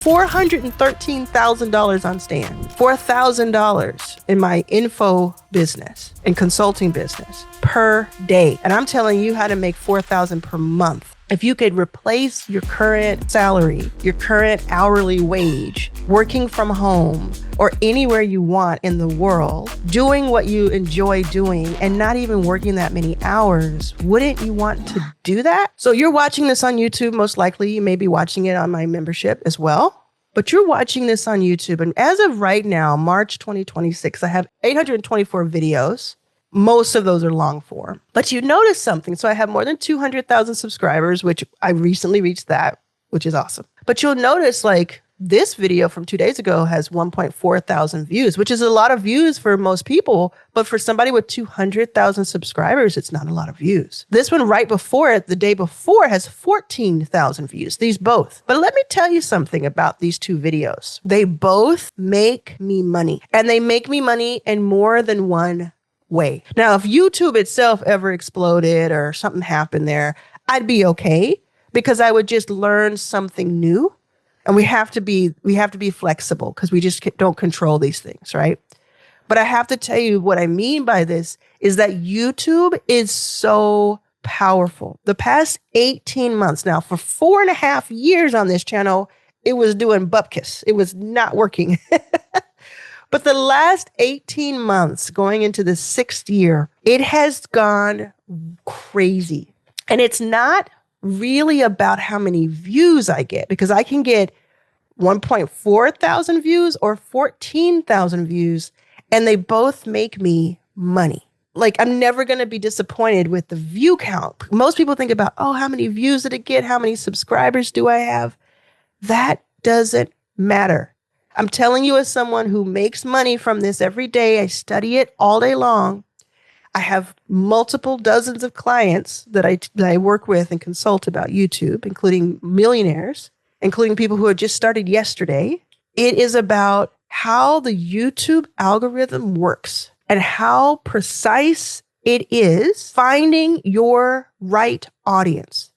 $413,000 on Stan, $4,000 in my info business and consulting business per day. And I'm telling you how to make $4,000 per month. If you could replace your current salary, your current hourly wage, working from home or anywhere you want in the world, doing what you enjoy doing and not even working that many hours, wouldn't you want to do that? So you're watching this on YouTube, most likely. You may be watching it on my membership as well. But you're watching this on YouTube. And as of right now, March 2026, I have 824 videos. Most of those are long form. But you notice something. So I have more than 200,000 subscribers, which I recently reached that, which is awesome. But you'll notice like this video from 2 days ago has 1.4 thousand views, which is a lot of views for most people. But for somebody with 200,000 subscribers, it's not a lot of views. This one right before it, the day before, has 14,000 views, these both. But let me tell you something about these two videos. They both make me money, and they make me money in more than one way. Now, if YouTube itself ever exploded or something happened there, I'd be okay because I would just learn something new. And we have to be flexible because we just don't control these things, right? But I have to tell you what I mean by this is that YouTube is so powerful. The past 18 months now, for 4.5 years on this channel, it was doing bupkis. It was not working. But the last 18 months, going into the 6th year, it has gone crazy. And it's not really about how many views I get, because I can get 1.4 thousand views or 14,000 views, and they both make me money. Like, I'm never going to be disappointed with the view count. Most people think about, oh, how many views did it get? How many subscribers do I have? That doesn't matter. I'm telling you, as someone who makes money from this every day, I study it all day long. I have multiple dozens of clients that I work with and consult about YouTube, including millionaires, including people who have just started yesterday. It is about how the YouTube algorithm works and how precise it is finding your right audience.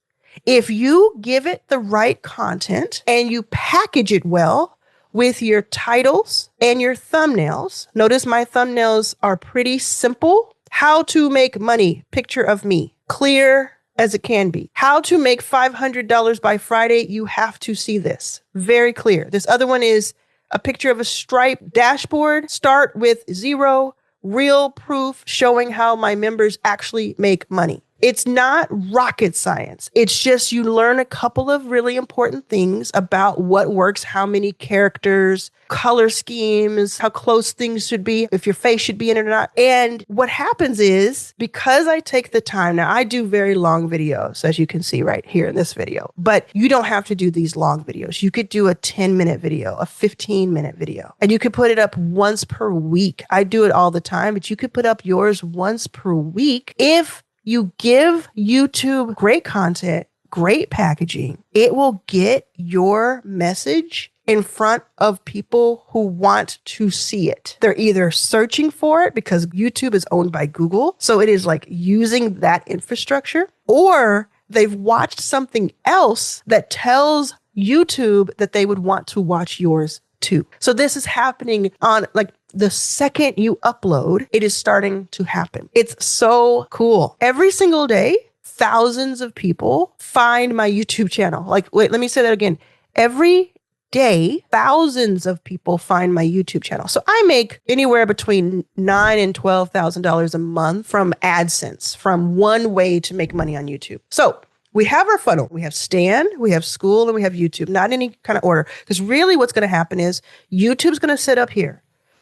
If you give it the right content and you package it well with your titles and your thumbnails, notice my thumbnails are pretty simple. How to make money, picture of me, clear as it can be. How to make $500 by Friday, you have to see this. Very clear. This other one is a picture of a Stripe dashboard. Start with 0, real proof showing how my members actually make money. It's not rocket science. It's just you learn a couple of really important things about what works, how many characters, color schemes, how close things should be, if your face should be in it or not. And what happens is, because I take the time, now I do very long videos, as you can see right here in this video, but you don't have to do these long videos. You could do a 10-minute video, a 15-minute video, and you could put it up once per week. I do it all the time, but you could put up yours once per week if you give YouTube great content, great packaging. It will get your message in front of people who want to see it. They're either searching for it because YouTube is owned by Google, so it is like using that infrastructure, or they've watched something else that tells YouTube that they would want to watch yours too. So this is happening on like the second you upload, it is starting to happen. It's so cool. Every single day, thousands of people find my YouTube channel. Like, wait, let me say that again. Every day, thousands of people find my YouTube channel. So I make anywhere between $9,000 and $12,000 a month from AdSense, from one way to make money on YouTube. So we have our funnel. We have Stan, we have school, and we have YouTube, not in any kind of order. Because really what's going to happen is YouTube's going to sit up here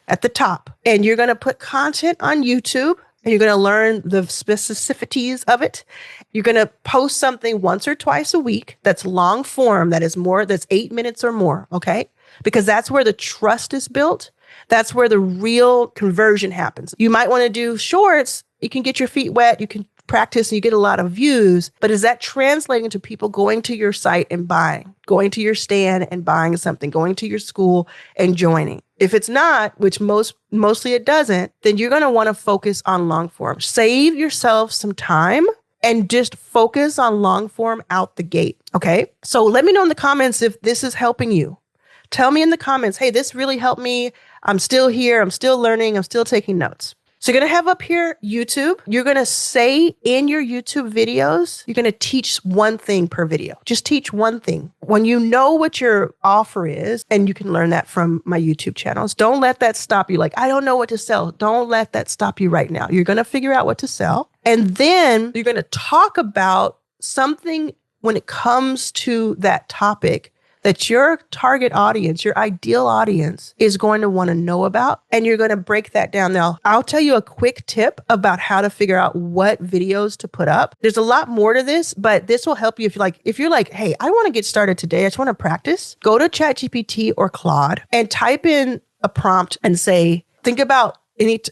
at the top, and you're going to put content on YouTube, and you're going to learn the specificities of it. You're going to post something once or twice a week that's long form, that's 8 minutes or more, okay? Because that's where the trust is built. That's where the real conversion happens. You might want to do shorts. You can get your feet wet. You can practice and you get a lot of views, but is that translating to people going to your site and buying, going to your stand and buying something, going to your school and joining? If it's not, which mostly it doesn't, then you're going to want to focus on long form. Save yourself some time and just focus on long form out the gate. Okay. So let me know in the comments if this is helping you. Tell me in the comments, hey, this really helped me. I'm still here. I'm still learning. I'm still taking notes. So you're going to have up here YouTube. You're going to say in your YouTube videos, you're going to teach one thing per video. Just teach one thing. When you know what your offer is, and you can learn that from my YouTube channels, don't let that stop you. Like, I don't know what to sell. Don't let that stop you right now. You're going to figure out what to sell. And then you're going to talk about something when it comes to that topic that your target audience, your ideal audience is going to want to know about. And you're going to break that down. Now, I'll tell you a quick tip about how to figure out what videos to put up. There's a lot more to this, but this will help you if you're like, hey, I want to get started today. I just want to practice. Go to ChatGPT or Claude and type in a prompt and say, think about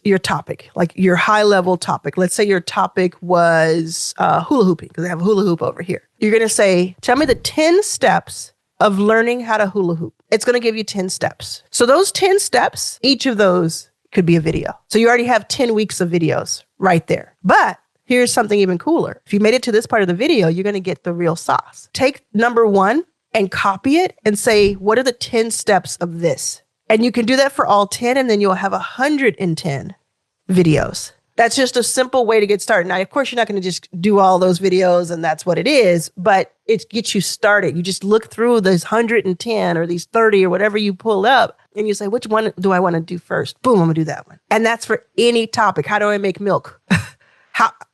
your topic, like your high level topic. Let's say your topic was hula hooping, because I have a hula hoop over here. You're going to say, tell me the 10 steps of learning how to hula hoop. It's going to give you 10 steps. So those 10 steps, each of those could be a video. So you already have 10 weeks of videos right there. But here's something even cooler. If you made it to this part of the video, you're going to get the real sauce. Take number 1 and copy it and say, what are the 10 steps of this? And you can do that for all 10, and then you'll have 110 videos. That's just a simple way to get started. Now, of course, you're not going to just do all those videos and that's what it is, but it gets you started. You just look through those 110 or these 30 or whatever you pull up and you say, which one do I want to do first? Boom, I'm going to do that one. And that's for any topic. How do I make milk?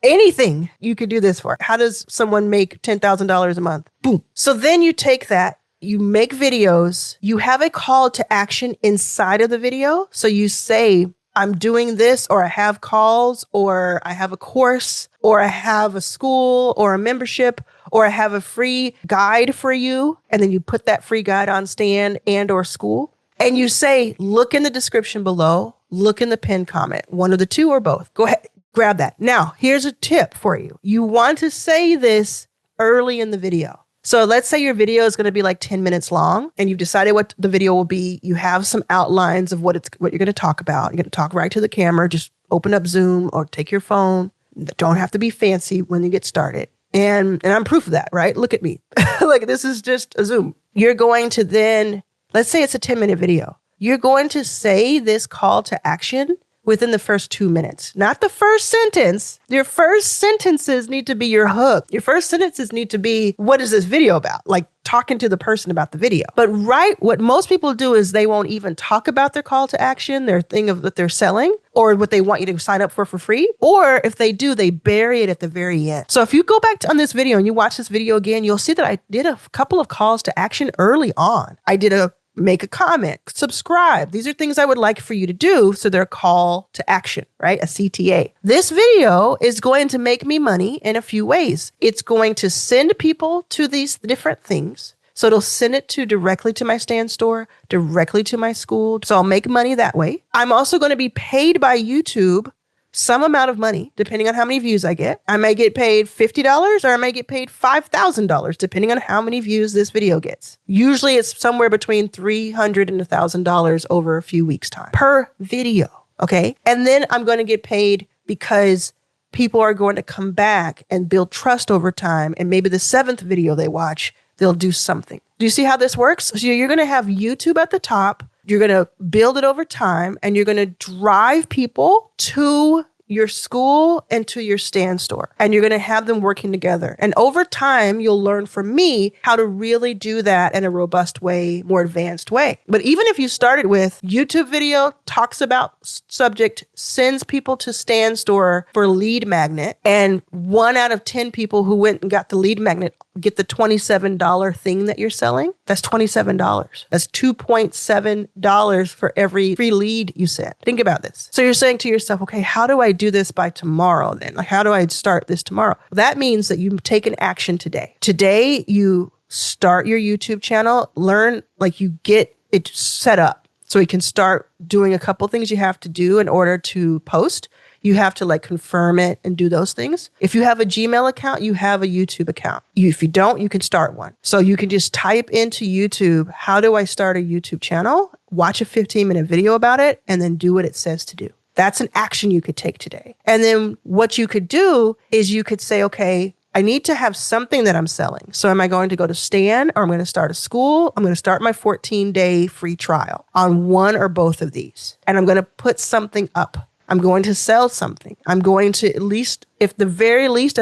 Anything you could do this for. How does someone make $10,000 a month? Boom. So then you take that, you make videos, you have a call to action inside of the video. So you say, I'm doing this, or I have calls, or I have a course, or I have a school or a membership, or I have a free guide for you. And then you put that free guide on Stand and or School. And you say, look in the description below, look in the pinned comment, one of the two or both. Go ahead, grab that. Now, here's a tip for you. You want to say this early in the video. So let's say your video is going to be like 10 minutes long and you've decided what the video will be. You have some outlines of what you're going to talk about. You're going to talk right to the camera. Just open up Zoom or take your phone. Don't have to be fancy when you get started. And I'm proof of that, right? Look at me. Like, this is just a Zoom. You're going to then, let's say it's a 10-minute video. You're going to say this call to action within the first 2 minutes, not the first sentence. Your first sentences need to be your hook. Your first sentences need to be, what is this video about? Like talking to the person about the video. But what most people do is they won't even talk about their call to action, their thing of what they're selling, or what they want you to sign up for free. Or if they do, they bury it at the very end. So if you go back on this video and you watch this video again, you'll see that I did a couple of calls to action early on. I did make a comment, subscribe. These are things I would like for you to do. So they're a call to action, right? A CTA. This video is going to make me money in a few ways. It's going to send people to these different things. So it'll send it directly to my Stand store, directly to my school. So I'll make money that way. I'm also going to be paid by YouTube some amount of money, depending on how many views I get. I may get paid $50 or I may get paid $5,000, depending on how many views this video gets. Usually it's somewhere between $300 and $1,000 over a few weeks' time per video. Okay. And then I'm going to get paid because people are going to come back and build trust over time. And maybe the 7th video they watch, they'll do something. Do you see how this works? So you're going to have YouTube at the top. You're going to build it over time, and you're going to drive people to your school and to your Stand store, and you're going to have them working together. And over time, you'll learn from me how to really do that in a robust way, more advanced way. But even if you started with YouTube video, talks about subject, sends people to Stand store for lead magnet, and 1 out of 10 people who went and got the lead magnet get the $27 thing that you're selling, that's $27. That's $2.7 for every free lead you send. Think about this. So you're saying to yourself, okay, how do I do this by tomorrow then? Like, how do I start this tomorrow? That means that you take an action today. Today, you start your YouTube channel, learn, like you get it set up so you can start doing a couple things you have to do in order to post. You have to like confirm it and do those things. If you have a Gmail account, you have a YouTube account. If you don't, you can start one. So you can just type into YouTube, how do I start a YouTube channel? Watch a 15-minute video about it and then do what it says to do. That's an action you could take today. And then what you could do is you could say, okay, I need to have something that I'm selling. So am I going to go to Stan, or I'm going to start a school? I'm going to start my 14-day free trial on one or both of these. And I'm going to put something up. I'm going to sell something. I'm going to at least, if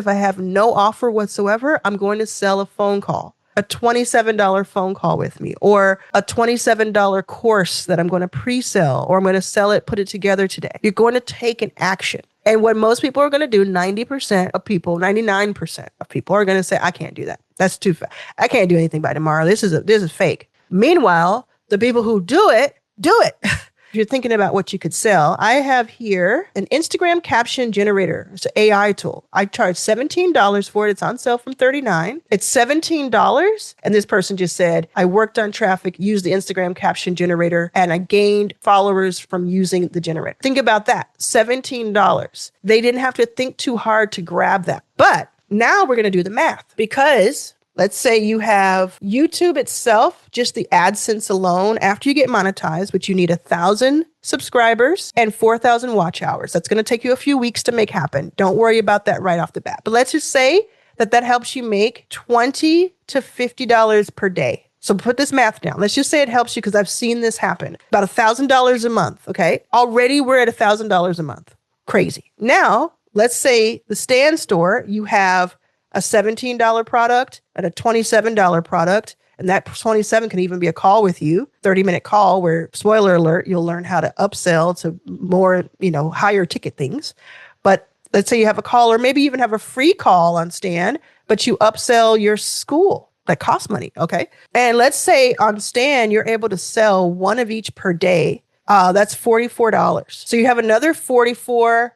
I have no offer whatsoever, I'm going to sell a phone call, a $27 phone call with me, or a $27 course that I'm going to pre-sell, or I'm going to sell it, put it together today. You're going to take an action. And what most people are going to do, 90% of people, 99% of people are going to say, I can't do that. That's too fast. I can't do anything by tomorrow. This is fake. Meanwhile, the people who do it. If you're thinking about what you could sell, I have here an Instagram caption generator. It's an AI tool. I charge $17 for it. It's on sale from $39. It's $17. And this person just said, I worked on traffic, used the Instagram caption generator, and I gained followers from using the generator. Think about that. $17. They didn't have to think too hard to grab that. But now we're going to do the math, because let's say you have YouTube itself, just the AdSense alone, after you get monetized, which you need 1,000 subscribers and 4,000 watch hours. That's going to take you a few weeks to make happen. Don't worry about that right off the bat. But let's just say that helps you make $20 to $50 per day. So put this math down. Let's just say it helps you, because I've seen this happen. About $1,000 a month, okay? Already we're at $1,000 a month. Crazy. Now, let's say the Stan store, you have a $17 product and a $27 product. And that $27 can even be a call with you, 30-minute call where, spoiler alert, you'll learn how to upsell to more, higher ticket things. But let's say you have a call, or maybe even have a free call on Stan, but you upsell your school. That costs money, okay? And let's say on Stan, you're able to sell one of each per day. That's $44. So you have another $44.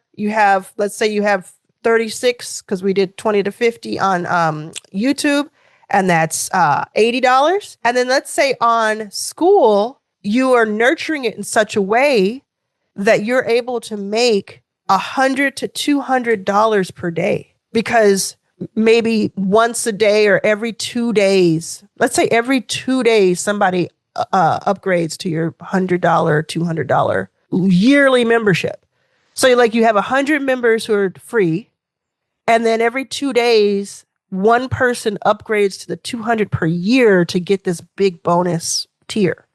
Let's say you have 36, because we did 20 to 50 on YouTube, and that's $80. And then let's say on school, you are nurturing it in such a way that you're able to make $100 to $200 per day, because maybe once a day or every 2 days, let's say every 2 days, somebody upgrades to your $100, $200 yearly membership. So you have 100 members who are free. And then every 2 days, one person upgrades to the $200 per year to get this big bonus tier.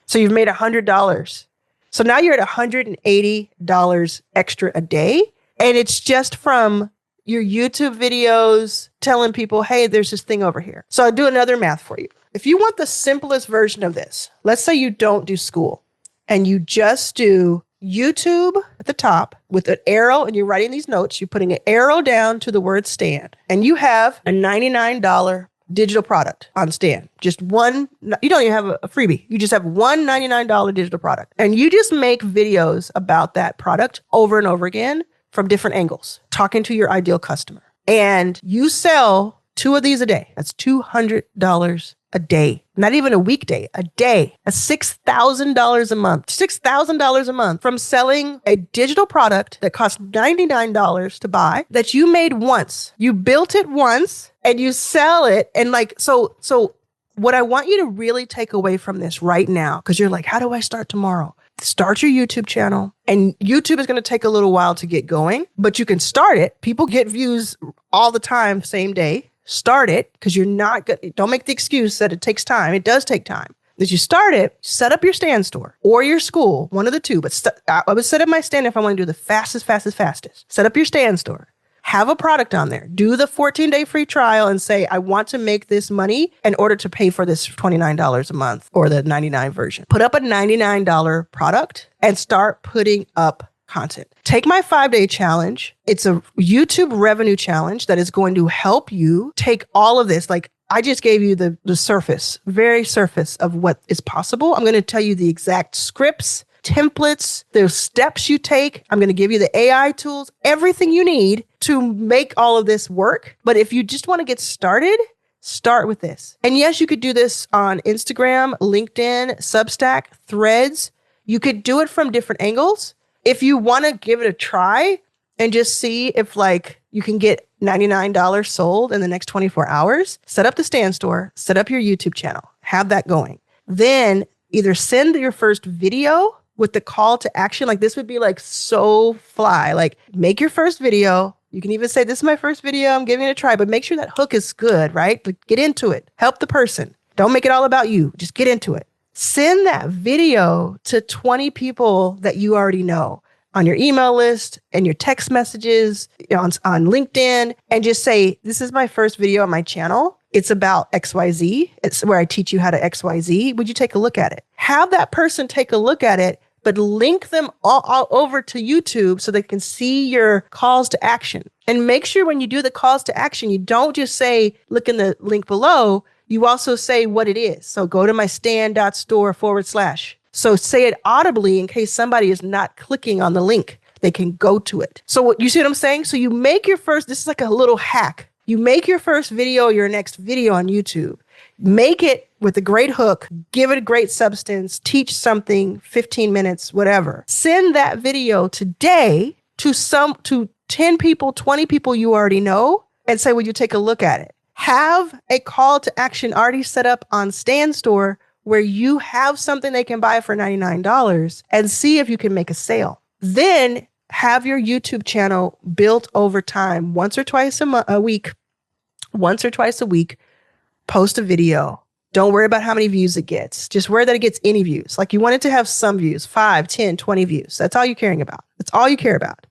So you've made $100. So now you're at $180 extra a day. And it's just from your YouTube videos telling people, hey, there's this thing over here. So I'll do another math for you. If you want the simplest version of this, let's say you don't do school and you just do YouTube at the top with an arrow, and you're writing these notes. You're putting an arrow down to the word Stan, and you have a $99 digital product on Stan. Just one. You don't even have a freebie. You just have one $99 digital product, and you just make videos about that product over and over again from different angles, talking to your ideal customer. And you sell 2 of these a day. That's $200 a day, not even a weekday, a day. That's $6,000 a month, $6,000 a month from selling a digital product that costs $99 to buy, that you made once. You built it once and you sell it. And so what I want you to really take away from this right now, because you're like, how do I start tomorrow? Start your YouTube channel, and YouTube is going to take a little while to get going, but you can start it. People get views all the time, same day. Start it, because you're not good. Don't make the excuse that it takes time. It does take time. That you start it, set up your Stan store or your school, one of the two. But I would set up my Stan if I want to do the fastest. Set up your Stan store. Have a product on there. Do the 14-day free trial and say, I want to make this money in order to pay for this $29 a month or the $99 version. Put up a $99 product and start putting up content. Take my 5-day challenge. It's a YouTube revenue challenge that is going to help you take all of this. Like, I just gave you the surface, very surface of what is possible. I'm going to tell you the exact scripts, templates, the steps you take. I'm going to give you the AI tools, everything you need to make all of this work. But if you just want to get started, start with this. And yes, you could do this on Instagram, LinkedIn, Substack, Threads. You could do it from different angles. If you want to give it a try and just see if you can get $99 sold in the next 24 hours, set up the Stan store, set up your YouTube channel, have that going. Then either send your first video with the call to action. This would be so fly. Make your first video, You can even say, this is my first video, I'm giving it a try, but make sure that hook is good, right? But get into it. Help the person. Don't make it all about you. Just get into it. Send that video to 20 people that you already know on your email list and your text messages on LinkedIn, and just say, this is my first video on my channel. It's about XYZ. It's where I teach you how to XYZ. Would you take a look at it? Have that person take a look at it, but link them all over to YouTube so they can see your calls to action. And make sure when you do the calls to action, you don't just say, look in the link below. You also say what it is. So go to my stand.store/. So say it audibly in case somebody is not clicking on the link. They can go to it. So what you see what I'm saying? So you make your first, this is like a little hack. You make your first video, your next video on YouTube. Make it with a great hook, give it a great substance, teach something, 15 minutes, whatever. Send that video today to 10 people, 20 people you already know, and say, would you take a look at it? Have a call to action already set up on Stan Store where you have something they can buy for $99 and see if you can make a sale. Then have your YouTube channel built over time, once or twice a week, post a video. Don't worry about how many views it gets. Just worry that it gets any views. Like you want it to have some views, 5, 10, 20 views. That's all you're caring about. That's all you care about.